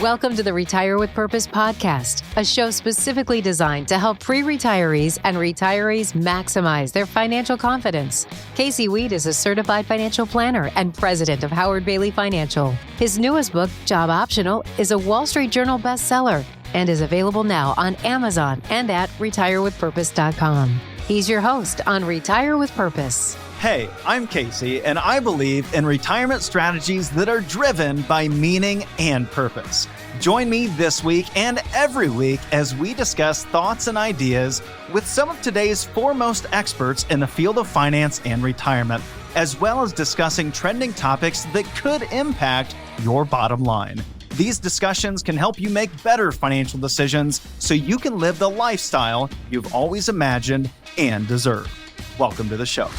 Welcome to the Retire with Purpose podcast, a show specifically designed to help pre-retirees and retirees maximize their financial confidence. Casey Weed is a certified financial planner and president of Howard Bailey Financial. His newest book, Job Optional, is a Wall Street Journal bestseller and is available now on Amazon and at retirewithpurpose.com. He's your host on Retire with Purpose. Hey, I'm Casey, and I believe in retirement strategies that are driven by meaning and purpose. Join me this week and every week as we discuss thoughts and ideas with some of today's foremost experts in the field of finance and retirement, as well as discussing trending topics that could impact your bottom line. These discussions can help you make better financial decisions so you can live the lifestyle you've always imagined and deserve. Welcome to the show.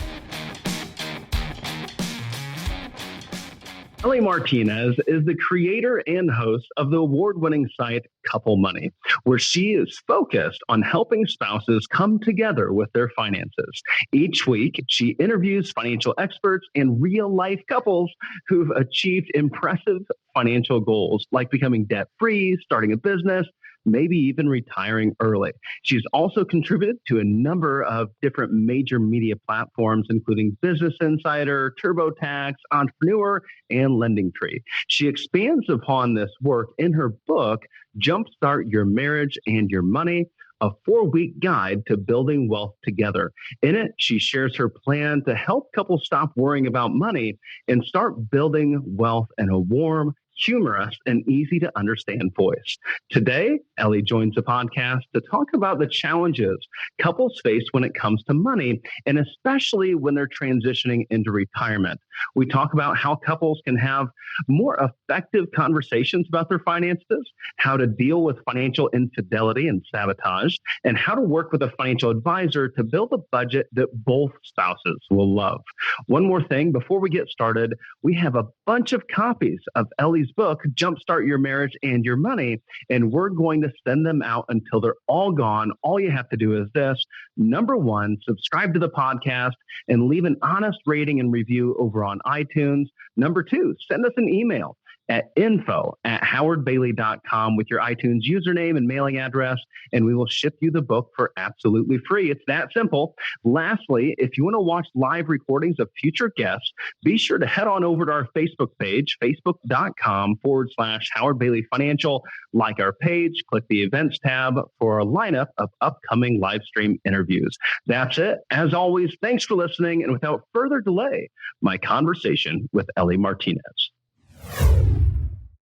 Ellie Martinez is the creator and host of the award-winning site Couple Money, where she is focused on helping spouses come together with their finances. Each week, she interviews financial experts and real-life couples who've achieved impressive financial goals, like becoming debt-free, starting a business, maybe even retiring early. She's also contributed to a number of different major media platforms, including Business Insider, TurboTax, Entrepreneur, and LendingTree. She expands upon this work in her book, Jumpstart Your Marriage and Your Money, a 4-week guide to building wealth together. In it, she shares her plan to help couples stop worrying about money and start building wealth in a warm, humorous, and easy to understand voice. Today, Ellie joins the podcast to talk about the challenges couples face when it comes to money, and especially when they're transitioning into retirement. We talk about how couples can have more effective conversations about their finances, how to deal with financial infidelity and sabotage, and how to work with a financial advisor to build a budget that both spouses will love. One more thing before we get started, we have a bunch of copies of Ellie's book, Jumpstart Your Marriage and Your Money, and we're going to send them out until they're all gone. All you have to do is this. Number one, subscribe to the podcast and leave an honest rating and review over on iTunes. Number two, send us an email at info@howardbailey.com with your iTunes username and mailing address, and we will ship you the book for absolutely free. It's that simple. Lastly, if you want to watch live recordings of future guests, be sure to head on over to our Facebook page, facebook.com/Howard Bailey Financial. Like our page, click the events tab for a lineup of upcoming live stream interviews. That's it. As always, thanks for listening. And without further delay, my conversation with Ellie Martinez.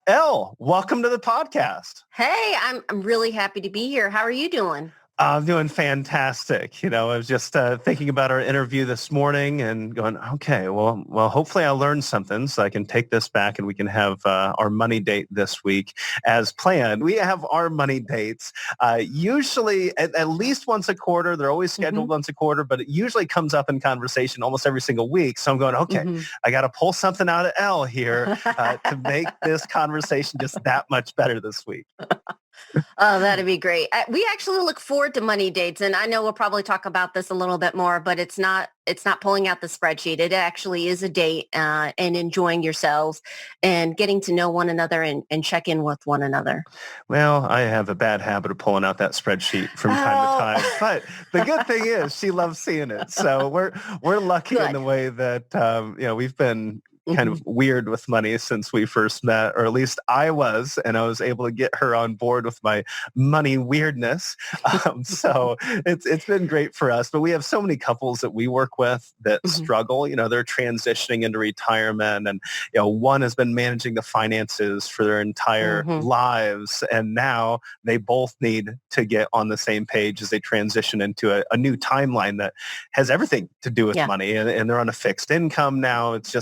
Elle, welcome to the podcast. Hey, I'm really happy to be here. How are you doing? I'm doing fantastic. I was just thinking about our interview this morning and going, okay, well, hopefully I learned something so I can take this back and we can have our money date this week as planned. We have our money dates usually at least once a quarter. They're always scheduled once a quarter, but it usually comes up in conversation almost every single week. So I'm going, okay, I got to pull something out of Elle here to make this conversation just that much better this week. Oh, that'd be great. We actually look forward to money dates, and I know we'll probably talk about this a little bit more, but it's not pulling out the spreadsheet. It actually is a date and enjoying yourselves and getting to know one another and check in with one another. Well, I have a bad habit of pulling out that spreadsheet from time to time, but the good thing is she loves seeing it. So we're lucky in the way that we've been kind of weird with money since we first met, or at least I was, and I was able to get her on board with my money weirdness. So it's been great for us, but we have so many couples that we work with that struggle. They're transitioning into retirement, and one has been managing the finances for their entire lives, and now they both need to get on the same page as they transition into a new timeline that has everything to do with money, and they're on a fixed income now. It's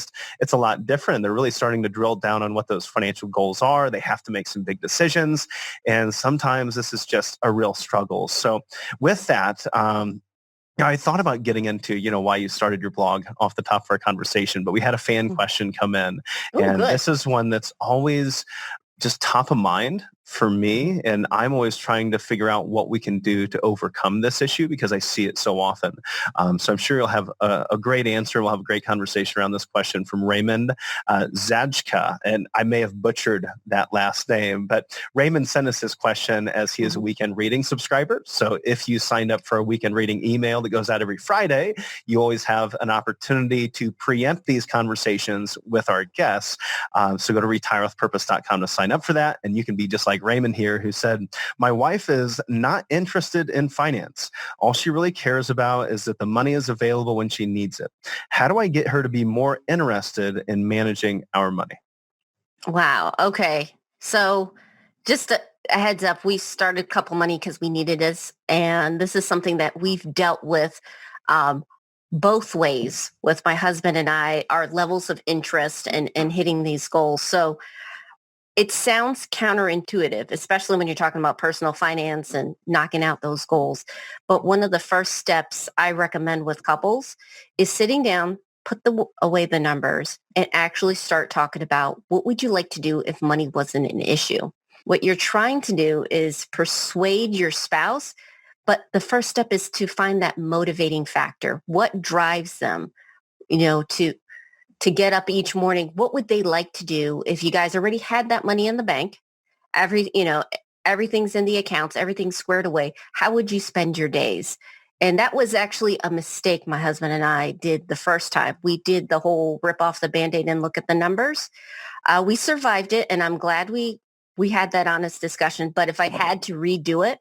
a lot different. They're really starting to drill down on what those financial goals are. They have to make some big decisions. And sometimes this is just a real struggle. So with that, I thought about getting into, why you started your blog off the top of our conversation, but we had a fan question come in. And this is one that's always just top of mind for me, and I'm always trying to figure out what we can do to overcome this issue because I see it so often. So I'm sure you'll have a great answer. We'll have a great conversation around this question from Raymond Zajka, and I may have butchered that last name, but Raymond sent us this question as he is a Weekend Reading subscriber. So if you signed up for a Weekend Reading email that goes out every Friday, you always have an opportunity to preempt these conversations with our guests. So go to retirewithpurpose.com to sign up for that, and you can be just like Raymond here, who said, my wife is not interested in finance. All she really cares about is that the money is available when she needs it. How do I get her to be more interested in managing our money? Wow. Okay. So just a heads up, we started Couple Money because we needed this. And this is something that we've dealt with both ways with my husband and I, our levels of interest in hitting these goals. So it sounds counterintuitive, especially when you're talking about personal finance and knocking out those goals. But one of the first steps I recommend with couples is sitting down, away the numbers, and actually start talking about what would you like to do if money wasn't an issue. What you're trying to do is persuade your spouse, but the first step is to find that motivating factor. What drives them, to get up each morning? What would they like to do if you guys already had that money in the bank? Everything's in the accounts, everything's squared away. How would you spend your days? And that was actually a mistake my husband and I did the first time. We did the whole rip off the Band-Aid and look at the numbers. We survived it, and I'm glad we had that honest discussion. But if I had to redo it,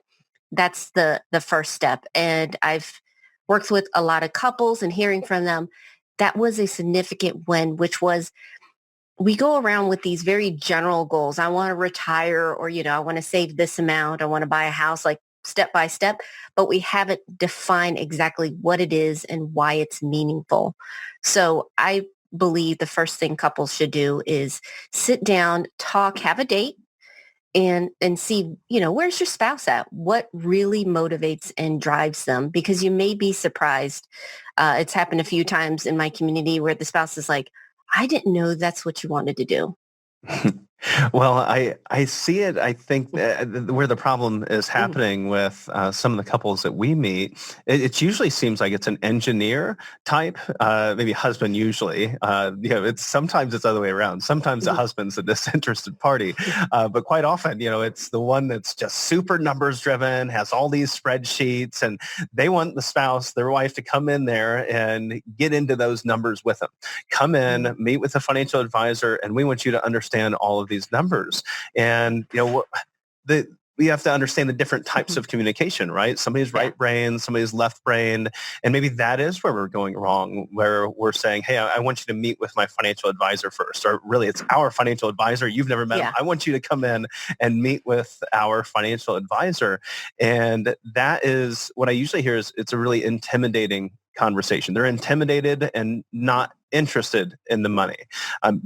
that's the first step. And I've worked with a lot of couples and hearing from them, that was a significant win, which was we go around with these very general goals. I want to retire, or, I want to save this amount. I want to buy a house, like step by step, but we haven't defined exactly what it is and why it's meaningful. So I believe the first thing couples should do is sit down, talk, have a date, and see, where's your spouse at? What really motivates and drives them? Because you may be surprised. It's happened a few times in my community where the spouse is like, I didn't know that's what you wanted to do. Well, I see it. I think where the problem is happening with some of the couples that we meet, it usually seems like it's an engineer type, maybe husband usually. Sometimes it's the other way around. Sometimes the husband's a disinterested party, but quite often, it's the one that's just super numbers driven, has all these spreadsheets, and they want the spouse, their wife, to come in there and get into those numbers with them. Come in, meet with a financial advisor, and we want you to understand all of these numbers. And we have to understand the different types of communication, right? Somebody's right brain, somebody's left brain, and maybe that is where we're going wrong, where we're saying, hey, I want you to meet with my financial advisor first, or really it's our financial advisor. You've never met him. I want you to come in and meet with our financial advisor. And that is what I usually hear is it's a really intimidating conversation. They're intimidated and not interested in the money.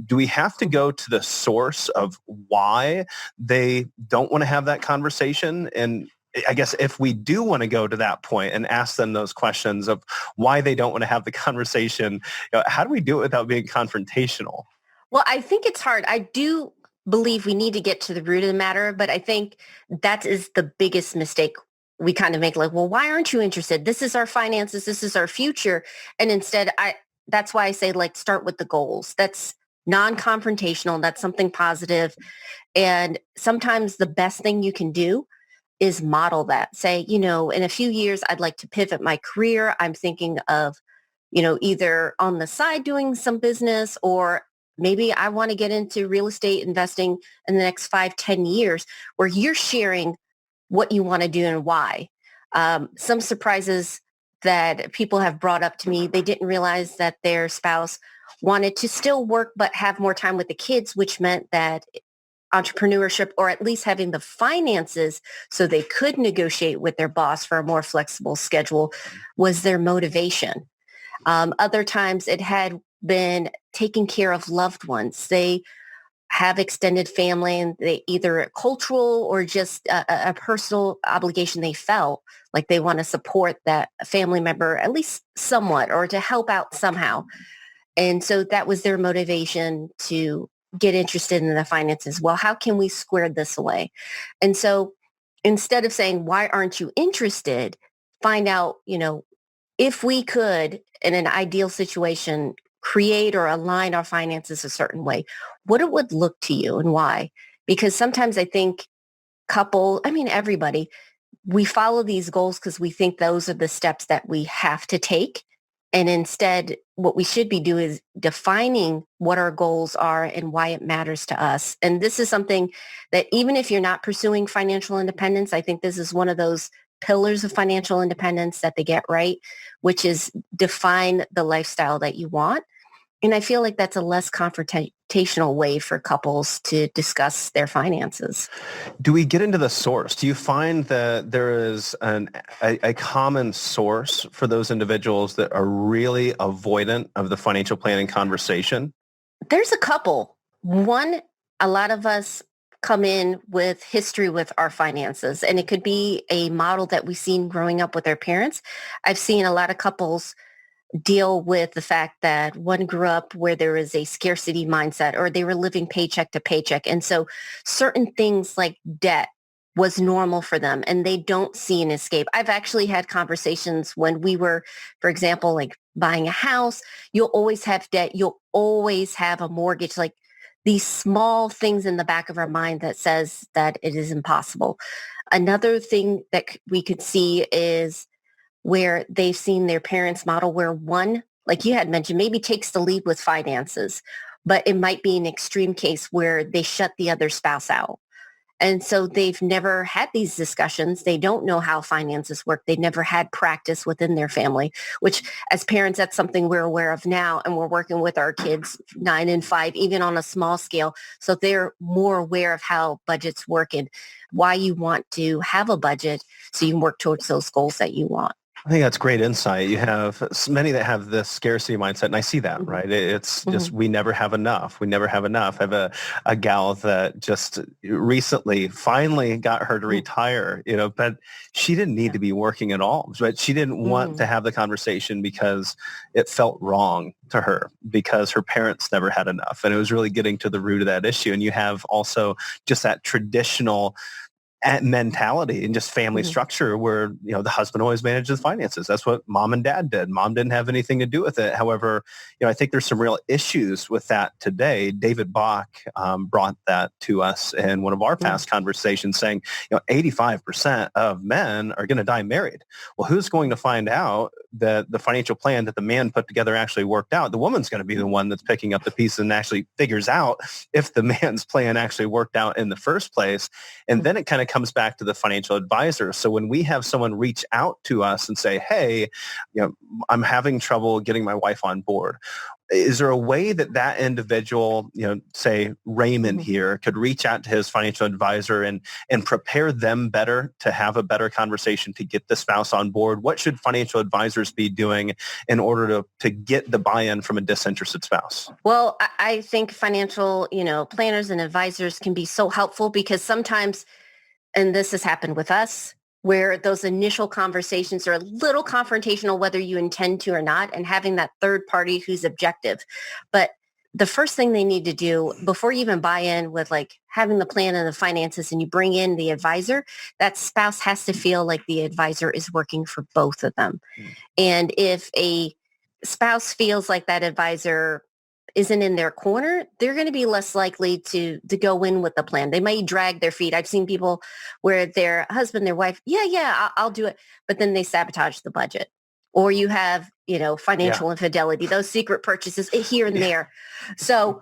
Do we have to go to the source of why they don't want to have that conversation? And I guess if we do want to go to that point and ask them those questions of why they don't want to have the conversation, how do we do it without being confrontational? Well, I think it's hard. I do believe we need to get to the root of the matter, but I think that is the biggest mistake we kind of make. Like, well, why aren't you interested? This is our finances. This is our future. And instead, that's why I say, start with the goals. That's non-confrontational. That's something positive. And sometimes the best thing you can do is model that. Say, in a few years, I'd like to pivot my career. I'm thinking of, either on the side doing some business, or maybe I want to get into real estate investing in the next 5-10 years, where you're sharing what you want to do and why. Some surprises that people have brought up to me, they didn't realize that their spouse wanted to still work but have more time with the kids, which meant that entrepreneurship, or at least having the finances so they could negotiate with their boss for a more flexible schedule, was their motivation. Other times it had been taking care of loved ones. They have extended family, and they either a cultural or just a personal obligation they felt like they want to support that family member at least somewhat, or to help out somehow. And so that was their motivation to get interested in the finances. Well, how can we square this away? And so instead of saying, why aren't you interested? Find out, if we could, in an ideal situation, create or align our finances a certain way, what it would look to you and why. Because sometimes I think everybody, we follow these goals because we think those are the steps that we have to take. And instead, what we should be doing is defining what our goals are and why it matters to us. And this is something that even if you're not pursuing financial independence, I think this is one of those pillars of financial independence that they get right, which is define the lifestyle that you want. And I feel like that's a less confrontational way for couples to discuss their finances. Do we get into the source? Do you find that there is a common source for those individuals that are really avoidant of the financial planning conversation? There's a couple. One, a lot of us come in with history with our finances, and it could be a model that we've seen growing up with our parents. I've seen a lot of couples deal with the fact that one grew up where there is a scarcity mindset or they were living paycheck to paycheck. And so certain things like debt was normal for them and they don't see an escape. I've actually had conversations when we were, for example, like buying a house, you'll always have debt. You'll always have a mortgage, like these small things in the back of our mind that says that it is impossible. Another thing that we could see is where they've seen their parents model where one, like you had mentioned, maybe takes the lead with finances, but it might be an extreme case where they shut the other spouse out. And so they've never had these discussions. They don't know how finances work. They never had practice within their family, which as parents, that's something we're aware of now. And we're working with our kids 9 and 5, even on a small scale. So they're more aware of how budgets work and why you want to have a budget so you can work towards those goals that you want. I think that's great insight. You have many that have this scarcity mindset, and I see that, Mm-hmm. right? It's just, we never have enough. We never have enough. I have a gal that just recently finally got her to retire, but she didn't need to be working at all. But she didn't want to have the conversation because it felt wrong to her because her parents never had enough. And it was really getting to the root of that issue. And you have also just that traditional mentality and just family structure where, the husband always manages finances. That's what mom and dad did. Mom didn't have anything to do with it. However, I think there's some real issues with that today. David Bach brought that to us in one of our past conversations saying, 85% of men are going to die married. Well, who's going to find out that the financial plan that the man put together actually worked out? The woman's going to be the one that's picking up the pieces and actually figures out if the man's plan actually worked out in the first place. And then it kind of comes back to the financial advisor. So when we have someone reach out to us and say, hey, I'm having trouble getting my wife on board, is there a way that individual, say Raymond here, could reach out to his financial advisor and prepare them better to have a better conversation to get the spouse on board? What should financial advisors be doing in order to get the buy-in from a disinterested spouse? Well, I think financial, planners and advisors can be so helpful because sometimes, and this has happened with us, where those initial conversations are a little confrontational, whether you intend to or not, and having that third party who's objective. But the first thing they need to do before you even buy in with like having the plan and the finances and you bring in the advisor, that spouse has to feel like the advisor is working for both of them. And if a spouse feels like that advisor isn't in their corner, they're going to be less likely to go in with the plan. They might drag their feet. I've seen people where their husband, their wife, I'll do it. But then they sabotage the budget. Or you have, financial infidelity, those secret purchases here and there. So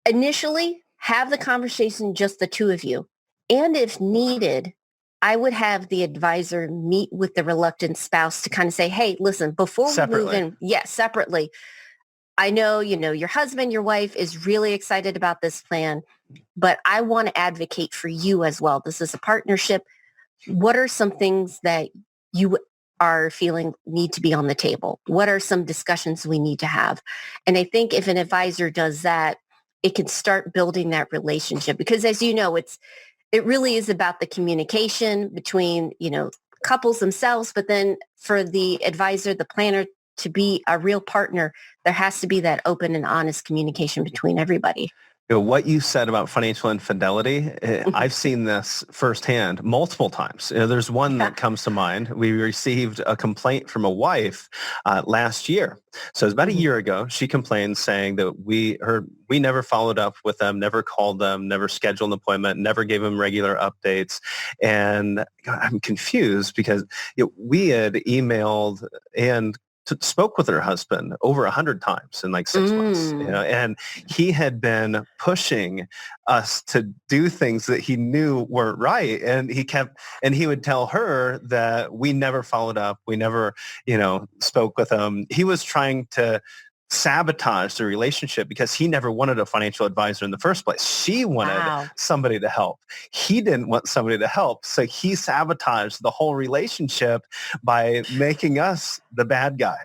initially have the conversation, just the two of you. And if needed, I would have the advisor meet with the reluctant spouse to kind of say, hey, listen, before we move in, separately, I know, your husband, your wife is really excited about this plan, but I want to advocate for you as well. This is a partnership. What are some things that you are feeling need to be on the table? What are some discussions we need to have? And I think if an advisor does that, it can start building that relationship because as you know, it really is about the communication between, couples themselves, but then for the advisor, the planner, to be a real partner, there has to be that open and honest communication between everybody. What you said about financial infidelity, I've seen this firsthand multiple times. There's one that comes to mind. We received a complaint from a wife last year. So it was about a year ago. She complained saying that we never followed up with them, never called them, never scheduled an appointment, never gave them regular updates. And I'm confused because we had emailed and spoke with her husband over 100 times in like 6 months, and he had been pushing us to do things that he knew weren't right. And he would tell her that we never followed up. We never, spoke with him. He was trying to sabotage the relationship because he never wanted a financial advisor in the first place. She wanted somebody to help. He didn't want somebody to help. So he sabotaged the whole relationship by making us the bad guy.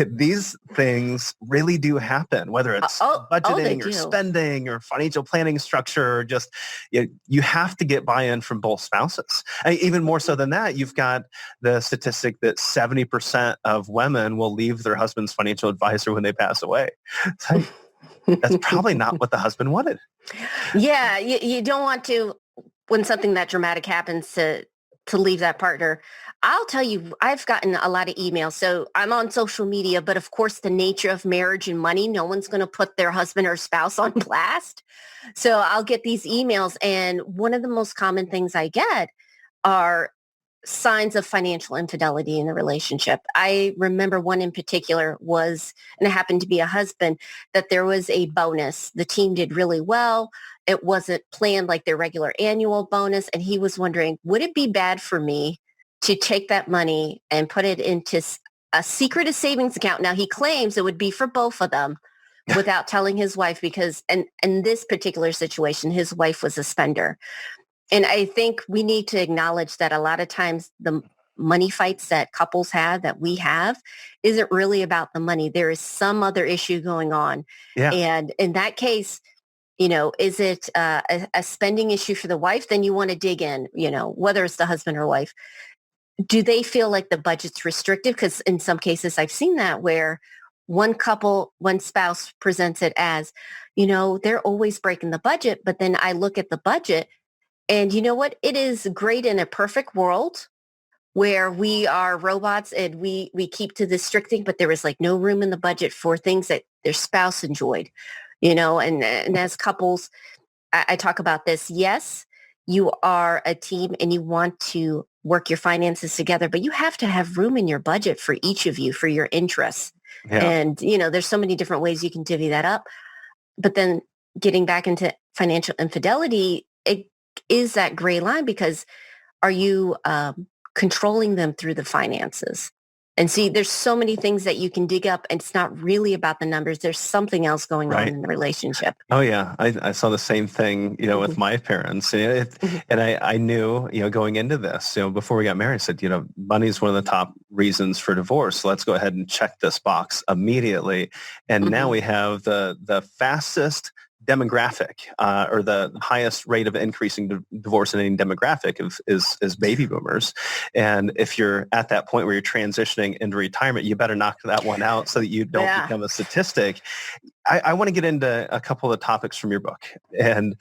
These things really do happen, whether it's budgeting or spending or financial planning structure, or just you have to get buy-in from both spouses. Even more so than that, you've got the statistic that 70% of women will leave their husband's financial advisor when they pass away. So that's probably not what the husband wanted. Yeah, you don't want to, when something that dramatic happens, to leave that partner. I'll tell you, I've gotten a lot of emails. So I'm on social media, but of course, the nature of marriage and money, no one's going to put their husband or spouse on blast. So I'll get these emails. And one of the most common things I get are signs of financial infidelity in the relationship. I remember one in particular was, and it happened to be a husband, that there was a bonus. The team did really well. It wasn't planned like their regular annual bonus. And he was wondering, would it be bad for me to take that money and put it into a secretive savings account? Now, he claims it would be for both of them without telling his wife, because in this particular situation, his wife was a spender. And I think we need to acknowledge that a lot of times the money fights that couples have, that we have, isn't really about the money. There is some other issue going on. Yeah. And in that case, is it a spending issue for the wife? Then you want to dig in, whether it's the husband or wife. Do they feel like the budget's restrictive? Because in some cases I've seen that where one spouse presents it as, they're always breaking the budget. But then I look at the budget and you know what? It is great in a perfect world where we are robots and we keep to this strict thing, but there is like no room in the budget for things that their spouse enjoyed, and as couples, I talk about this. Yes, you are a team and you want to work your finances together, but you have to have room in your budget for each of you, for your interests. Yeah. And, there's so many different ways you can divvy that up. But then getting back into financial infidelity, it is that gray line, because are you controlling them through the finances? And see, there's so many things that you can dig up, and it's not really about the numbers. There's something else going on in the relationship. Oh, yeah. I saw the same thing, with my parents. And I knew, going into this, before we got married, I said, money is one of the top reasons for divorce. So let's go ahead and check this box immediately. And now we have the fastest demographic or the highest rate of increasing divorce in any demographic is baby boomers. And if you're at that point where you're transitioning into retirement, you better knock that one out so that you don't become a statistic. I want to get into a couple of the topics from your book. And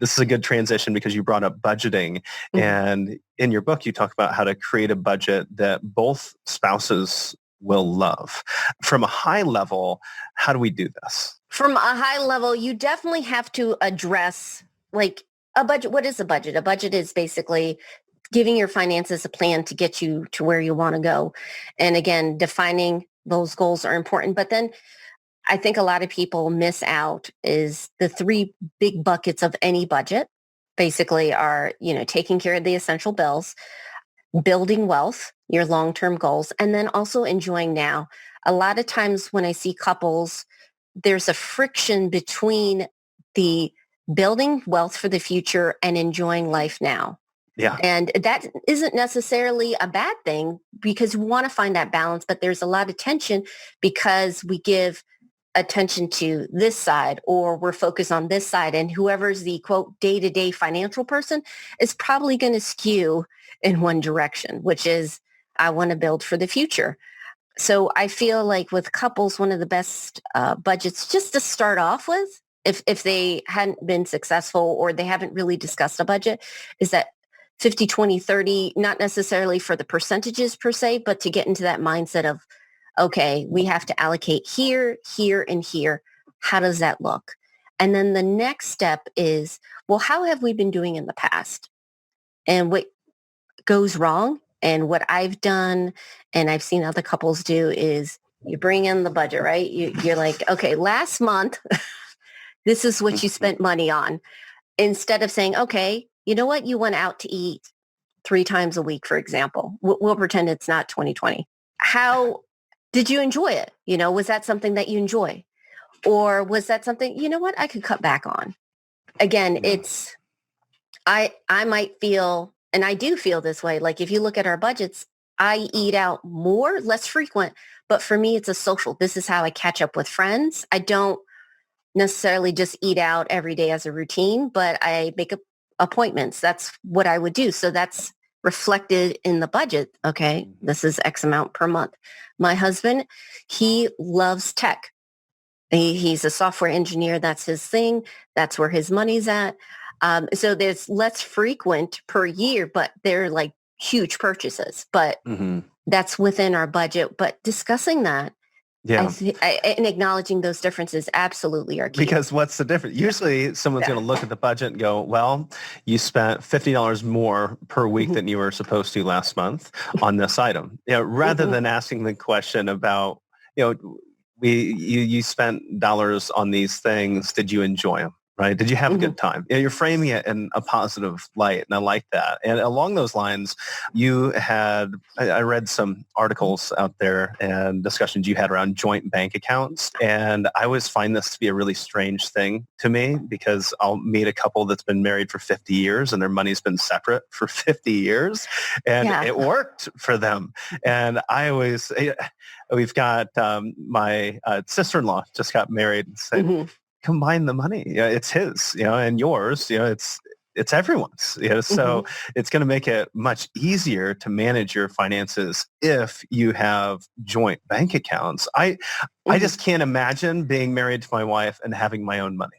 this is a good transition because you brought up budgeting. And in your book, you talk about how to create a budget that both spouses will love. From a high level, how do we do this? From a high level, you definitely have to address like a budget. What is a budget? A budget is basically giving your finances a plan to get you to where you want to go. And again, defining those goals are important. But then I think a lot of people miss out is the three big buckets of any budget basically are, taking care of the essential bills, building wealth, your long-term goals, and then also enjoying now. A lot of times when I see couples, there's a friction between the building wealth for the future and enjoying life now. Yeah. And that isn't necessarily a bad thing because we want to find that balance, but there's a lot of tension because we give attention to this side or we're focused on this side, and whoever's the quote day-to-day financial person is probably going to skew in one direction, which is I want to build for the future. So I feel like with couples, one of the best budgets just to start off with if they hadn't been successful or they haven't really discussed a budget, is that 50, 20, 30, not necessarily for the percentages per se, but to get into that mindset of, okay, we have to allocate here, here, and here. How does that look? And then the next step is, well, how have we been doing in the past? And what goes wrong? And what I've done and I've seen other couples do is you bring in the budget, right? You're like, okay, last month, this is what you spent money on. Instead of saying, okay, you know what? You went out to eat 3 times a week, for example. We'll pretend it's not 2020. How did you enjoy it? Was that something that you enjoy? Or was that something, you know what, I could cut back on? Again, it's, I might feel, and I do feel this way. Like if you look at our budgets, I eat out more, less frequent, but for me, it's a social. This is how I catch up with friends. I don't necessarily just eat out every day as a routine, but I make appointments. That's what I would do. So that's reflected in the budget. Okay, this is X amount per month. My husband, he loves tech. He's a software engineer. That's his thing. That's where his money's at. So there's less frequent per year, but they're like huge purchases. But that's within our budget. But discussing that, and acknowledging those differences absolutely are key. Because what's the difference? Usually someone's going to look at the budget and go, well, you spent $50 more per week than you were supposed to last month on this item. Rather than asking the question about, you spent dollars on these things. Did you enjoy them? Right? Did you have a good time? You're framing it in a positive light, and I like that. And along those lines, I read some articles out there and discussions you had around joint bank accounts. And I always find this to be a really strange thing to me because I'll meet a couple that's been married for 50 years and their money's been separate for 50 years. And it worked for them. And we've got my sister-in-law just got married and said, combine the money. It's his, and yours. It's everyone's. So it's going to make it much easier to manage your finances if you have joint bank accounts. I just can't imagine being married to my wife and having my own money.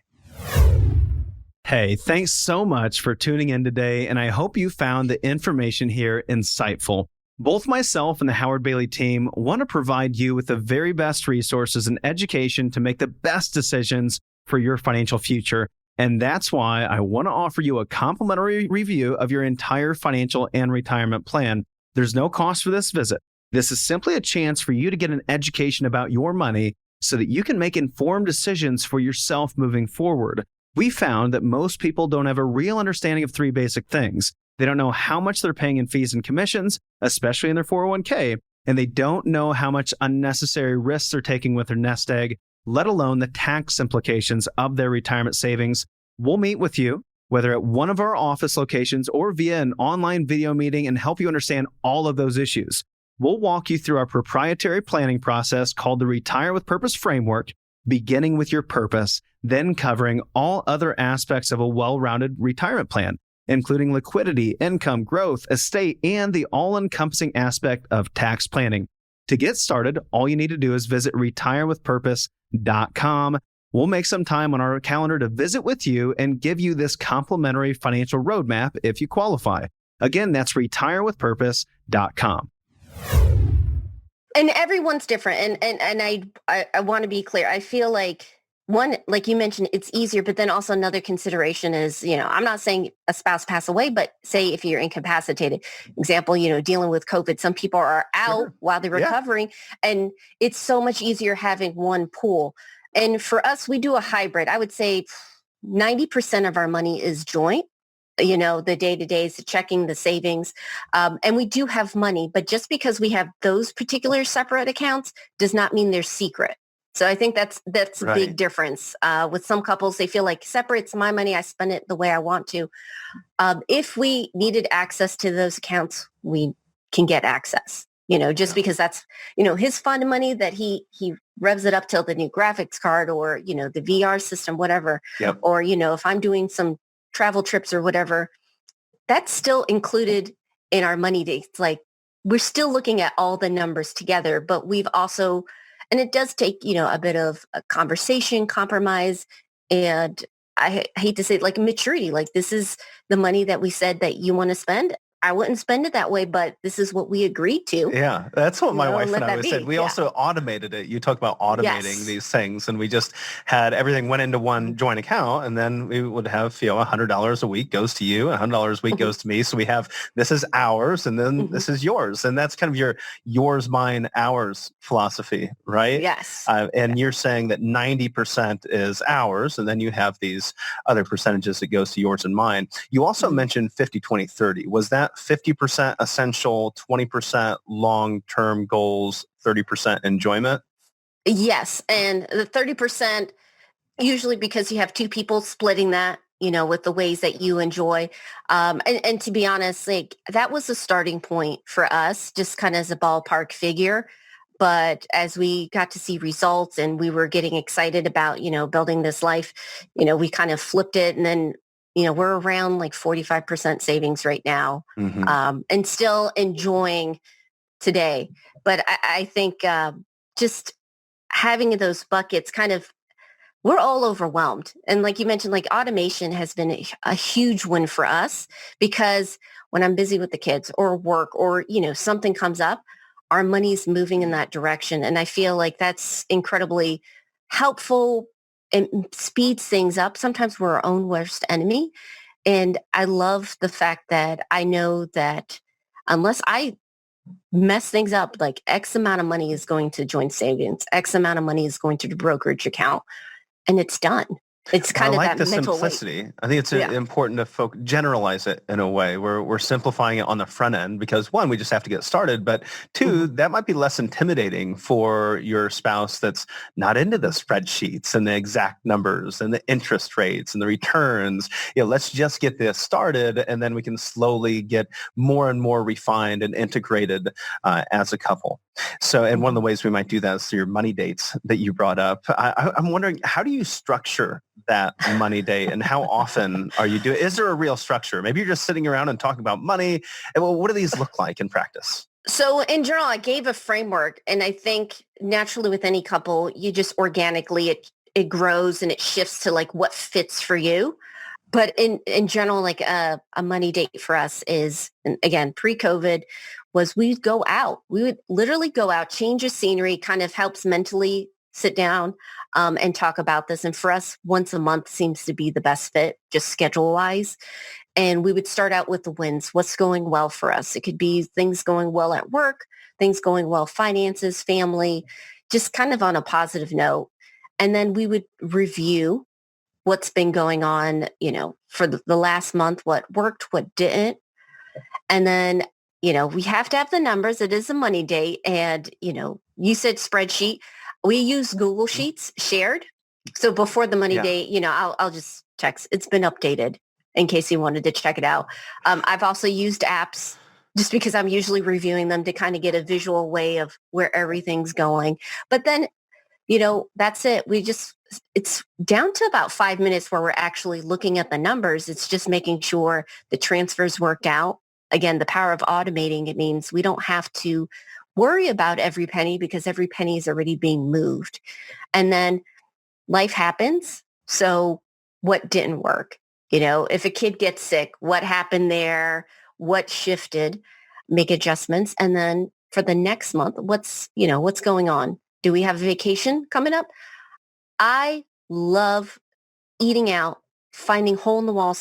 Hey, thanks so much for tuning in today, and I hope you found the information here insightful. Both myself and the Howard Bailey team want to provide you with the very best resources and education to make the best decisions for your financial future. And that's why I want to offer you a complimentary review of your entire financial and retirement plan. There's no cost for this visit. This is simply a chance for you to get an education about your money so that you can make informed decisions for yourself moving forward. We found that most people don't have a real understanding of 3 basic things. They don't know how much they're paying in fees and commissions, especially in their 401k, and they don't know how much unnecessary risks they're taking with their nest egg, let alone the tax implications of their retirement savings. We'll meet with you, whether at one of our office locations or via an online video meeting, and help you understand all of those issues. We'll walk you through our proprietary planning process called the Retire with Purpose Framework, beginning with your purpose, then covering all other aspects of a well-rounded retirement plan, including liquidity, income, growth, estate, and the all-encompassing aspect of tax planning. To get started, all you need to do is visit retirewithpurpose.com. We'll make some time on our calendar to visit with you and give you this complimentary financial roadmap if you qualify. Again, that's retirewithpurpose.com. And everyone's different. And I want to be clear. I feel like one, like you mentioned, it's easier, but then also another consideration is, I'm not saying a spouse pass away, but say if you're incapacitated, example, dealing with COVID, some people are out while they're recovering, and it's so much easier having one pool. And for us, we do a hybrid. I would say 90% of our money is joint, the day-to-days, the checking, the savings. And we do have money, but just because we have those particular separate accounts does not mean they're secret. So I think that's a big difference. With some couples, they feel like separate's my money. I spend it the way I want to. If we needed access to those accounts, we can get access, just because that's, his fund money that he revs it up till the new graphics card or, the VR system, whatever. Or, if I'm doing some travel trips or whatever, that's still included in our money dates. Like we're still looking at all the numbers together, but we've also, and it does take, a bit of a conversation, compromise. And I hate to say it, like maturity, like this is the money that we said that you want to spend. I wouldn't spend it that way, but this is what we agreed to. Yeah, that's what my wife and I always said. We Yeah. also automated it. You talk about automating these things, and we just had everything went into one joint account, and then we would have, $100 a week goes to you, $100 a week goes to me. So we have, this is ours, and then this is yours. And that's kind of your yours, mine, ours philosophy, right? Yes. And you're saying that 90% is ours, and then you have these other percentages that goes to yours and mine. You also mentioned 50, 20, 30. Was that 50% essential, 20% long-term goals, 30% enjoyment? Yes. And the 30%, usually because you have two people splitting that, with the ways that you enjoy. And to be honest, like that was the starting point for us, just kind of as a ballpark figure. But as we got to see results and we were getting excited about, building this life, we kind of flipped it. And then, we're around like 45% savings right now, and still enjoying today. But I think just having those buckets kind of, we're all overwhelmed. And like you mentioned, like automation has been a huge win for us, because when I'm busy with the kids or work or, something comes up, our money's moving in that direction. And I feel like that's incredibly helpful and speeds things up. Sometimes we're our own worst enemy. And I love the fact that I know that unless I mess things up, like X amount of money is going to joint savings, X amount of money is going to the brokerage account, and it's done. It's kind of like that the mental simplicity. weight. I think it's important to generalize it in a way. We're simplifying it on the front end because one, we just have to get started, but two, that might be less intimidating for your spouse that's not into the spreadsheets and the exact numbers and the interest rates and the returns. Let's just get this started, and then we can slowly get more and more refined and integrated as a couple. So, and one of the ways we might do that is through your money dates that you brought up. I'm wondering, how do you structure that money date, and how often are you doing? Is there a real structure? Maybe you're just sitting around and talking about money. And well, what do these look like in practice? So in general, I gave a framework, and I think naturally with any couple, you just organically, it grows and it shifts to like what fits for you. But in general, like a money date for us is, and again, pre-COVID, was we'd go out. We would literally go out, change the scenery, kind of helps mentally sit down and talk about this. And for us, once a month seems to be the best fit, just schedule-wise. And we would start out with the wins. What's going well for us? It could be things going well at work, things going well, finances, family, just kind of on a positive note. And then we would review what's been going on, for the last month, what worked, what didn't. And then, we have to have the numbers. It is a money date. And, you said spreadsheet. We use Google Sheets shared. So before the money date, I'll just text. It's been updated in case you wanted to check it out. I've also used apps just because I'm usually reviewing them to kind of get a visual way of where everything's going. But then, that's it. It's down to about 5 minutes where we're actually looking at the numbers. It's just making sure the transfers worked out. Again, the power of automating, it means we don't have to worry about every penny because every penny is already being moved. And then life happens. So what didn't work? If a kid gets sick, what happened there? What shifted? Make adjustments. And then for the next month, what's going on? Do we have a vacation coming up? I love eating out, finding hole-in-the-wall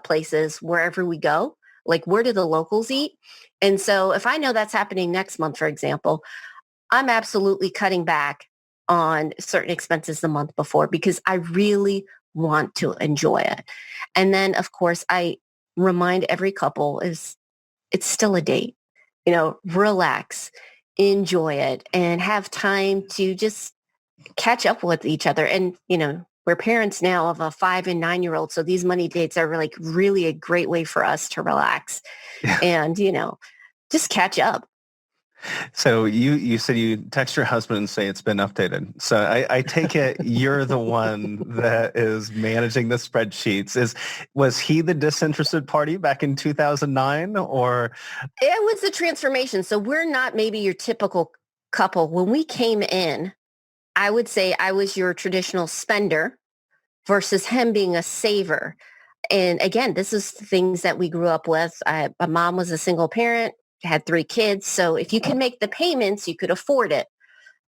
places wherever we go. Like, where do the locals eat? And so if I know that's happening next month, for example, I'm absolutely cutting back on certain expenses the month before because I really want to enjoy it. And then, of course, I remind every couple it's still a date. Relax, enjoy it, and have time to just catch up with each other. And, we're parents now of a 5 and 9-year-old. So these money dates are really a great way for us to relax and, just catch up. So you said you text your husband and say it's been updated. So I take it you're the one that is managing the spreadsheets. Was he the disinterested party back in 2009 or? It was the transformation. So we're not maybe your typical couple. When we came in, I would say I was your traditional spender versus him being a saver. And again, this is things that we grew up with. My mom was a single parent, had 3 kids. So if you can make the payments, you could afford it.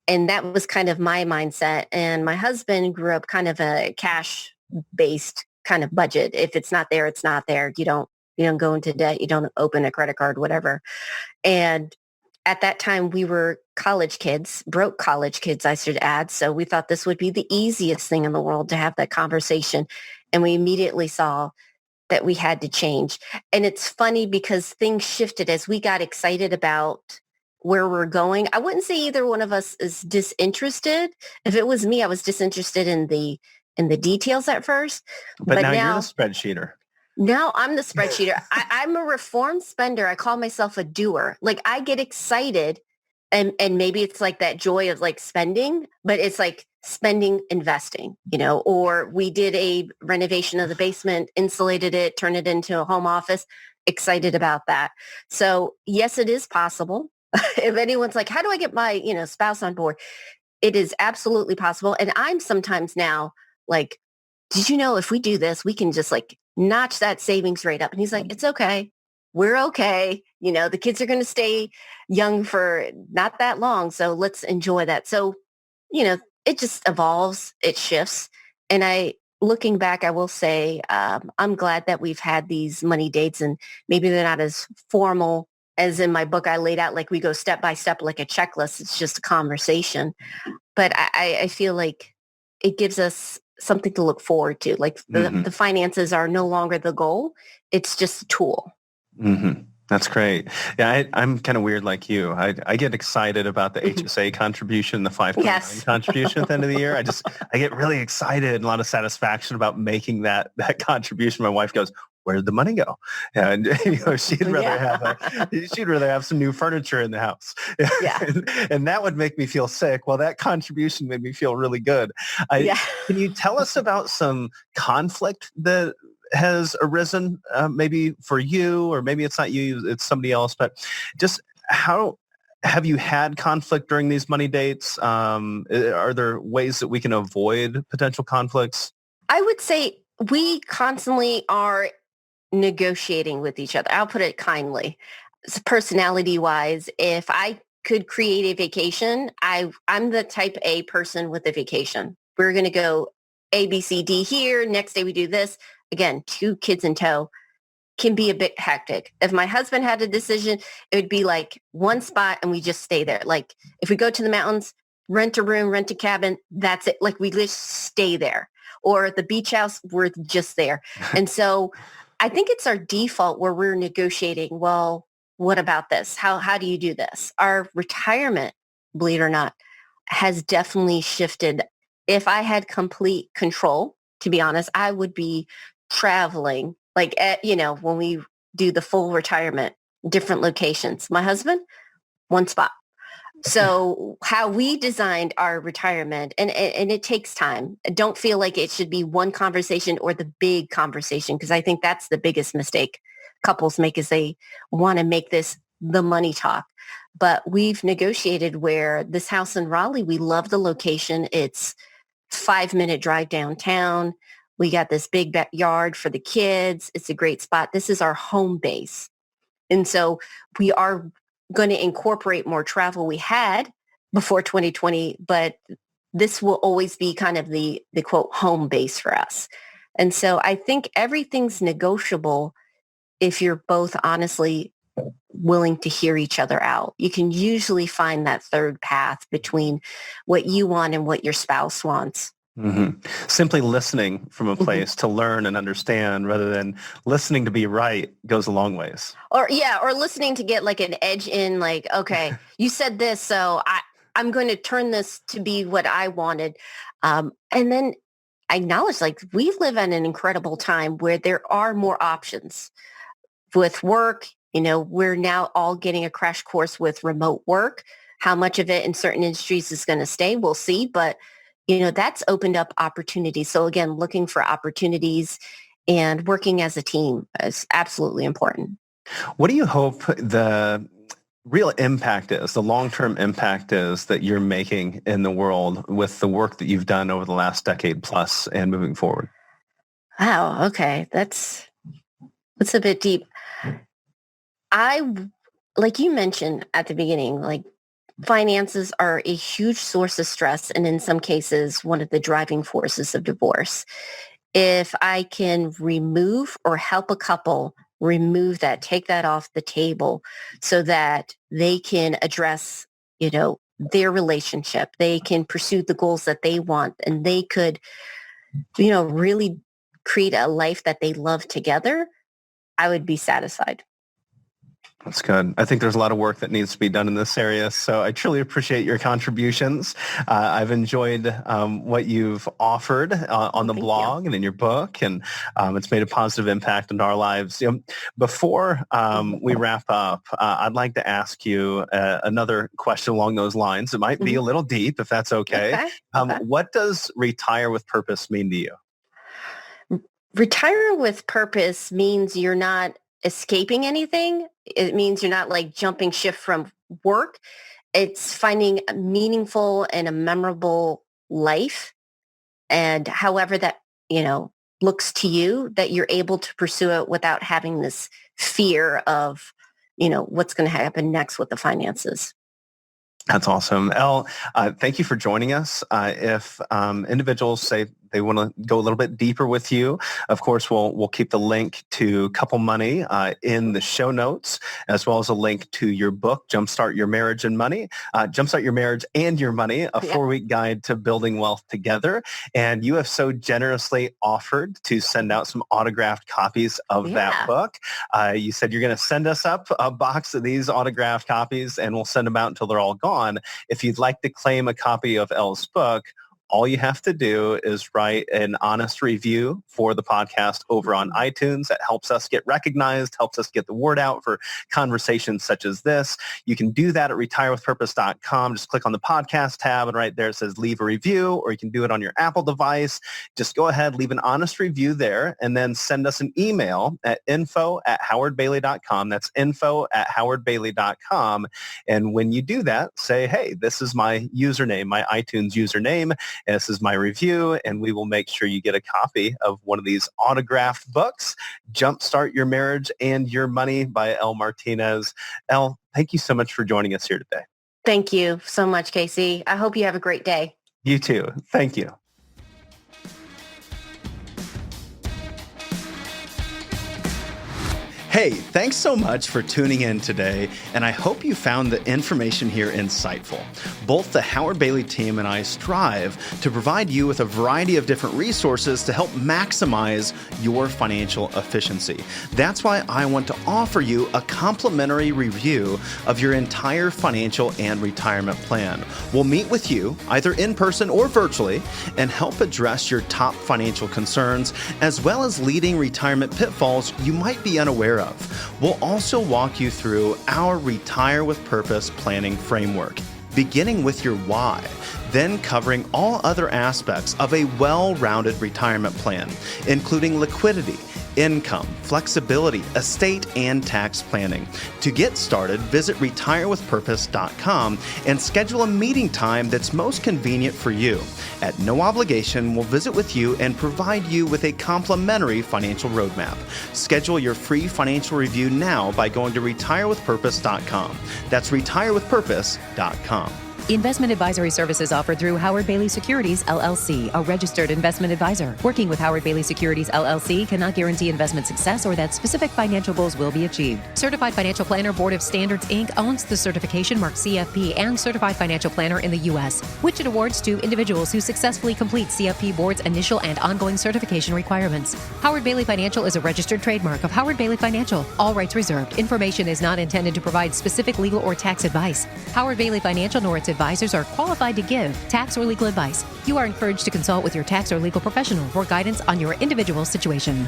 And that was kind of my mindset. And my husband grew up kind of a cash-based kind of budget. If it's not there, it's not there. You don't go into debt. You don't open a credit card, whatever. And at that time, we were college kids, broke college kids, I should add. So we thought this would be the easiest thing in the world to have that conversation. And we immediately saw that we had to change. And it's funny because things shifted as we got excited about where we're going. I wouldn't say either one of us is disinterested. If it was me, I was disinterested in the details at first. But now you're the spreadsheeter. Now I'm the spreadsheeter. I'm a reformed spender. I call myself a doer. Like I get excited and maybe it's like that joy of like spending, but it's like spending, investing, or we did a renovation of the basement, insulated it, turned it into a home office. Excited about that. So yes, it is possible. If anyone's like, how do I get my, spouse on board? It is absolutely possible. And I'm sometimes now like, did you know if we do this, we can just like notch that savings rate up? And he's like, it's okay. We're okay. The kids are going to stay young for not that long. So let's enjoy that. So, it just evolves, it shifts. And looking back, I will say, I'm glad that we've had these money dates and maybe they're not as formal as in my book I laid out, like we go step by step, like a checklist. It's just a conversation. But I feel like it gives us something to look forward to. Like the finances are no longer the goal. It's just a tool. Mm-hmm. That's great. Yeah, I'm kind of weird like you. I get excited about the HSA contribution, the 529 contribution at the end of the year. I get really excited and a lot of satisfaction about making that contribution. My wife goes, where did the money go? And she'd rather have some new furniture in the house. Yeah. and that would make me feel sick. Well, that contribution made me feel really good. Can you tell us about some conflict that has arisen, maybe for you, or maybe it's not you, it's somebody else, but just how have you had conflict during these money dates? Are there ways that we can avoid potential conflicts? I would say we constantly are negotiating with each other. I'll put it kindly. Personality wise, if I could create a vacation, I'm the type A person with a vacation. We're going to go A, B, C, D here. Next day we do this. Again, 2 kids in tow can be a bit hectic. If my husband had a decision, it would be like one spot and we just stay there. Like if we go to the mountains, rent a room, rent a cabin, that's it. Like we just stay there. Or the beach house, we're just there. And so I think it's our default where we're negotiating, well, what about this? How do you do this? Our retirement, believe it or not, has definitely shifted. If I had complete control, to be honest, I would be traveling like, when we do the full retirement, different locations. My husband, one spot. So how we designed our retirement, and it takes time. Don't feel like it should be one conversation or the big conversation, because I think that's the biggest mistake couples make is they want to make this the money talk. But we've negotiated where this house in Raleigh, we love the location. It's 5-minute drive downtown. We got this big backyard for the kids. It's a great spot. This is our home base. And so we are going to incorporate more travel we had before 2020, but this will always be kind of the quote home base for us. And so I think everything's negotiable if you're both honestly willing to hear each other out. You can usually find that third path between what you want and what your spouse wants. Mm-hmm. Simply listening from a place to learn and understand rather than listening to be right goes a long ways. Or listening to get like an edge in, like, okay, you said this, so I'm going to turn this to be what I wanted. And then I acknowledge like we live in an incredible time where there are more options with work. We're now all getting a crash course with remote work. How much of it in certain industries is going to stay, we'll see. But that's opened up opportunities. So again, looking for opportunities and working as a team is absolutely important. What do you hope real impact is, the long-term impact is that you're making in the world with the work that you've done over the last decade plus and moving forward. Wow. Okay. That's a bit deep. Like you mentioned at the beginning, like finances are a huge source of stress and in some cases, one of the driving forces of divorce. If I can remove or help a couple remove that, take that off the table so that they can address, their relationship, they can pursue the goals that they want, and they could, really create a life that they love together, I would be satisfied. That's good. I think there's a lot of work that needs to be done in this area. So I truly appreciate your contributions. I've enjoyed what you've offered on the blog and in your book, and it's made a positive impact on our lives. Before we wrap up, I'd like to ask you another question along those lines. It might be a little deep, if that's okay. What does retire with purpose mean to you? Retire with purpose means you're not escaping anything. It means you're not like jumping shift from work. It's finding a meaningful and a memorable life. And however that, looks to you, that you're able to pursue it without having this fear of, what's going to happen next with the finances. That's awesome. Elle, thank you for joining us. If individuals say they want to go a little bit deeper with you, of course, we'll keep the link to Couple Money in the show notes, as well as a link to your book, Jumpstart Your Marriage and Money, Jumpstart Your Marriage and Your Money, a 4-week guide to building wealth together. And you have so generously offered to send out some autographed copies of that book. You said you're going to send us up a box of these autographed copies, and we'll send them out until they're all gone. If you'd like to claim a copy of Elle's book, all you have to do is write an honest review for the podcast over on iTunes. That helps us get recognized, helps us get the word out for conversations such as this. You can do that at retirewithpurpose.com. Just click on the podcast tab, and right there it says leave a review, or you can do it on your Apple device. Just go ahead, leave an honest review there, and then send us an email at info@howardbailey.com. That's info@howardbailey.com. And when you do that, say, hey, this is my username, my iTunes username. And this is my review, and we will make sure you get a copy of one of these autographed books, Jumpstart Your Marriage and Your Money by Elle Martinez. Elle, thank you so much for joining us here today. Thank you so much, Casey. I hope you have a great day. You too. Thank you. Hey, thanks so much for tuning in today, and I hope you found the information here insightful. Both the Howard Bailey team and I strive to provide you with a variety of different resources to help maximize your financial efficiency. That's why I want to offer you a complimentary review of your entire financial and retirement plan. We'll meet with you either in person or virtually and help address your top financial concerns, as well as leading retirement pitfalls you might be unaware of. We'll also walk you through our Retire with Purpose planning framework, beginning with your why, then covering all other aspects of a well-rounded retirement plan, including liquidity, income, flexibility, estate, and tax planning. To get started, visit retirewithpurpose.com and schedule a meeting time that's most convenient for you. At no obligation, we'll visit with you and provide you with a complimentary financial roadmap. Schedule your free financial review now by going to retirewithpurpose.com. That's retirewithpurpose.com. Investment advisory services offered through Howard Bailey Securities, LLC, a registered investment advisor. Working with Howard Bailey Securities, LLC cannot guarantee investment success or that specific financial goals will be achieved. Certified Financial Planner Board of Standards, Inc. owns the certification mark CFP and Certified Financial Planner in the U.S., which it awards to individuals who successfully complete CFP Board's initial and ongoing certification requirements. Howard Bailey Financial is a registered trademark of Howard Bailey Financial. All rights reserved. Information is not intended to provide specific legal or tax advice. Howard Bailey Financial nor its advisors are qualified to give tax or legal advice. You are encouraged to consult with your tax or legal professional for guidance on your individual situation.